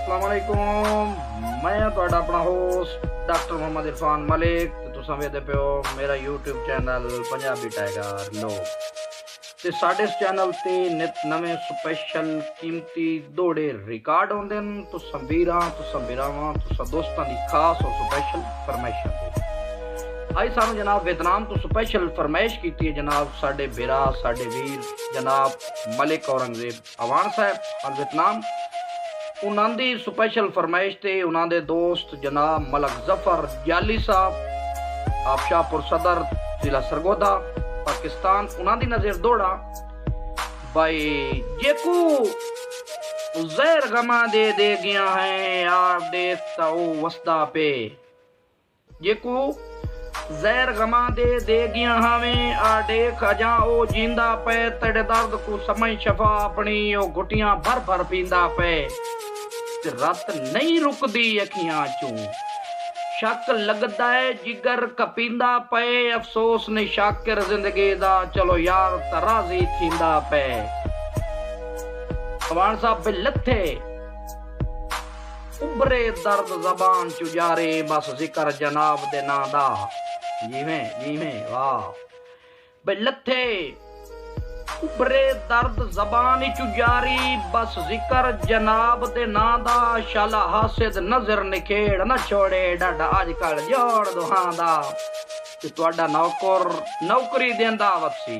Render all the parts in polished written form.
अस्सलाम वालेकुम। मैं तुहाडा अपना होस्ट डॉक्टर मोहम्मद इरफान मलिक ते तुसां वेखदे पियो मेरा यूट्यूब चैनल पंजाबी टाइगर लोग ते साडे इस चैनल ते नित नवे स्पैशल कीमती दौड़े रिकॉर्ड होंदे न। तुसां वीरां तुसां बिरावां तुसां दोस्तां दी खास और स्पैशल फरमाइशां ते आई सानू जनाब वियतनाम तो स्पैशल फरमाइश की है जनाब साडे बिरा साडे वीर जनाब मलिक औरंगजेब अवान साहब अल वियतनाम। उन्होंने दी स्पैशल फरमाइश ते उन्होंने दोस्त जनाब मलक जफर जाली साहब आप शाहपुर सदर जिला सरगोदा पाकिस्तान उन्होंने नजर दौड़ा भाई जेकू जहर गमा दे गया है यार देखता ओ वसदा पे जेकू जहर गमा दे गया हमें आ देख अजा ओ जींदा पे तेरे दर्द को समझ शफा अपनी ओ घुटियां भर भर पींदा पे रत नहीं रुकदी अखियां चू शक लगदा है जिगर कपींदा पे अफसोस ने शाकिर जिंदगी दा चलो यार तराजी थींदा पे अवान साहब बिलथे उभरे दर्द जबान चू जारे बस जिक्र जनाब दे ना दा जिवें वाह बिलथे उभरे दर्द जबान चू जारी बस जिक्र जनाब दे ना दा शाला हासिद नजर निखेड़ न छोड़े डाडा अजकल जोड़ दुहां दा ते तुहाडा नौकर नौकरी देंदा वसी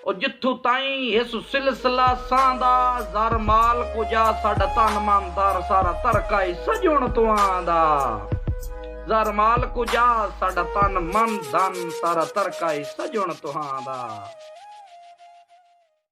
ओ जिथू ताई इस सिलसिला सांदा जर माल कुजा साडा तन मन दर सारा तरकाई सजण तो आंदा जर माल कुजा साडा तन मन धन सारा तरकाई सजण तो आंदा।